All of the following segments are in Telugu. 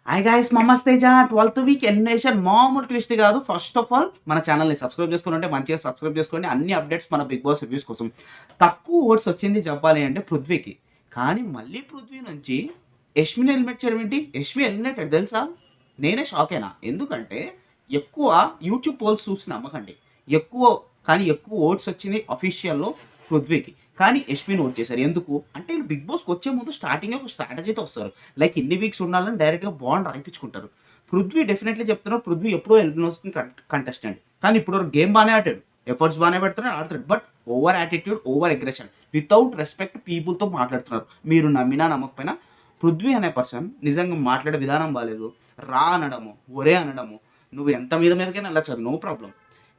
Hi guys, mamma's Teja 12th week elimination మామూలు ట్విస్ట్ కాదు. ఫస్ట్ ఆఫ్ ఆల్ మన ఛానల్ని సబ్స్క్రైబ్ చేసుకుంటే మంచిగా సబ్స్క్రైబ్ చేసుకోండి. అన్ని అప్డేట్స్ మన బిగ్ బాస్ రివ్యూస్ కోసం. తక్కువ ఓట్స్ వచ్చింది చెప్పాలి అంటే పృథ్వీకి. కానీ మళ్ళీ పృథ్వీ నుంచి యష్మిని ఎలిమినేట్ చేయడం ఏంటి? యష్మి ఎలిమినేటెడ్ తెలుసా? నేనే షాక్ అయినా. ఎందుకంటే ఎక్కువ యూట్యూబ్ పోల్స్ చూసి నమ్మకండి. ఎక్కువ ఓట్స్ వచ్చింది అఫీషియల్లో పృథ్వీకి. కానీ యష్మిని ఓట్ చేశారు. ఎందుకు అంటే బిగ్ బాస్కి వచ్చే ముందు స్టార్టింగ్ ఒక స్ట్రాటజీతో వస్తారు. లైక్ ఇన్ని వీక్స్ ఉండాలని డైరెక్ట్గా బాండ్ రాయించుకుంటారు. పృథ్వీ డెఫినెట్లీ చెప్తున్నారు, పృథ్వీ ఎప్పుడో ఎలిమినేషన్ కంటెస్టెంట్. కానీ ఇప్పుడు గేమ్ బాగానే ఆడాడు, ఎఫర్ట్స్ బాగానే పెడుతున్నాడు, ఆడుతున్నాడు. But over attitude, over aggression, without respect పీపుల్తో మాట్లాడుతున్నారు. మీరు నమ్మినా నమ్మకపోయినా పృథ్వీ అనే పర్సన్ నిజంగా మాట్లాడే విధానం బాగాలేదు. రా అనడము, ఒరే అనడము, నువ్వు ఎంత మీదకైనా వెళ్ళచ్చు, నో ప్రాబ్లం.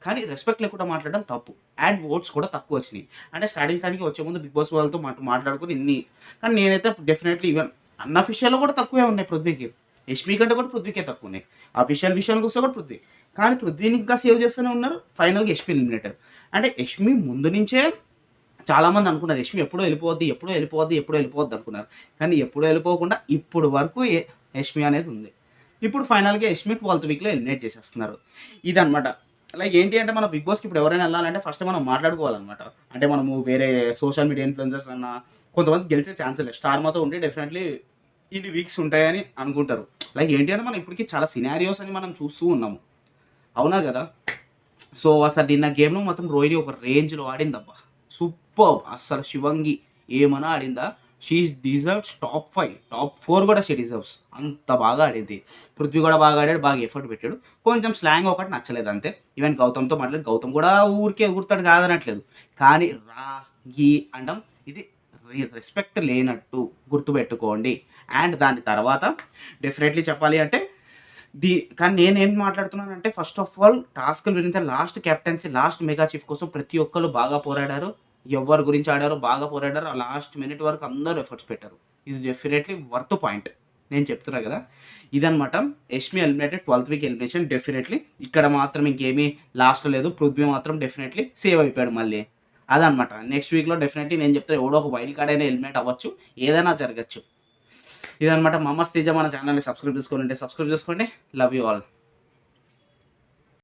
కానీ రెస్పెక్ట్ లేకుండా మాట్లాడడం తప్పు. అండ్ ఓట్స్ కూడా తక్కువ వచ్చినాయి. అంటే స్టార్టింగ్ వచ్చే ముందు బిగ్ బాస్ వాళ్ళతో మాట్లాడుకుని ఇన్ని. కానీ నేనైతే డెఫినెట్లీ ఈవెన్ అన్అఫిషియల్లో కూడా తక్కువే ఉన్నాయి పృథ్వీకి. యష్మి కంటే కూడా పృథ్వీకే తక్కువ ఉన్నాయి. అఫిషియల్ విషయానికి వస్తే కూడా పృథ్వీ. కానీ పృథ్వీని ఇంకా సేవ్ చేస్తూనే ఉన్నారు. ఫైనల్గా యష్మి ఎలిమినేటర్. అంటే యష్మి ముందు నుంచే చాలామంది అనుకున్నారు యష్మి ఎప్పుడో వెళ్ళిపోవద్దు అనుకున్నారు. కానీ ఎప్పుడో వెళ్ళిపోకుండా ఇప్పుడు వరకు యష్మి అనేది ఉంది. ఇప్పుడు ఫైనల్గా యష్మి 12th వీక్లో ఎలిమినేట్ చేసేస్తున్నారు. ఇదనమాట. లైక్ ఏంటి అంటే మన బిగ్ బాస్కి ఇప్పుడు ఎవరైనా వెళ్ళాలంటే ఫస్ట్ మనం మాట్లాడుకోవాలన్నమాట. అంటే మనము వేరే సోషల్ మీడియా ఇన్ఫ్లుయెన్సర్స్ అన్న కొంతమంది గెలిచే ఛాన్స్ లేదు. స్టార్ మాతో ఉంటే డెఫినెట్లీ ఇన్ని వీక్స్ ఉంటాయని అనుకుంటారు. లైక్ ఏంటి అంటే మనం ఇప్పటికీ చాలా సినారియోస్ అని మనం చూస్తూ ఉన్నాము, అవునా కదా? సో అసలు నిన్న గేమ్లో మాత్రం రోహిణి ఒక రేంజ్లో ఆడిందబ్బా, సూపర్. అసలు శివంగి ఏమన్నా ఆడిందా? షీ డిజర్వ్స్ టాప్ 5, టాప్ 4 కూడా షీ డిజర్వ్స్. అంత బాగా ఆడింది. పృథ్వీ కూడా బాగా ఆడాడు, బాగా ఎఫర్ట్ పెట్టాడు. కొంచెం స్లాంగ్ ఒకటి నచ్చలేదు అంతే. ఈవెన్ గౌతమ్తో మాట్లాడి గౌతమ్ కూడా ఊరికే ఎగురుతాడు కాదనట్లేదు. కానీ రా గీ అండం ఇది రెస్పెక్ట్ లేనట్టు గుర్తుపెట్టుకోండి. అండ్ దాని తర్వాత డెఫినెట్లీ చెప్పాలి అంటే కానీ నేనేం మాట్లాడుతున్నానంటే ఫస్ట్ ఆఫ్ ఆల్ టాస్క్లు వినితే last captaincy, last mega chief కోసం ప్రతి ఒక్కరు బాగా పోరాడారు. ఎవరి గురించి ఆడారో బాగా పోరాడారు. ఆ లాస్ట్ మినిట్ వరకు అందరూ ఎఫర్ట్స్ పెట్టారు. ఇది డెఫినెట్లీ వర్త్ పాయింట్. నేను చెప్తున్నా కదా, ఇదనమాట. Yashmi eliminated 12th week elimination. Definitely ఇక్కడ మాత్రం ఇంకేమీ లాస్ట్లో లేదు. పృథ్వీ మాత్రం డెఫినెట్లీ సేవ్ అయిపోయాడు మళ్ళీ. అదనమాట. నెక్స్ట్ వీక్లో డెఫినెట్లీ నేను చెప్తే ఎవడో ఒక వైల్డ్ కార్డ్ అయినా ఎలిమినేట్ అవ్వచ్చు, ఏదైనా జరగచ్చు. ఇదనమాట. మమ్మస్ తేజ మన ఛానల్ని సబ్స్క్రైబ్ చేసుకోండి. Love you all.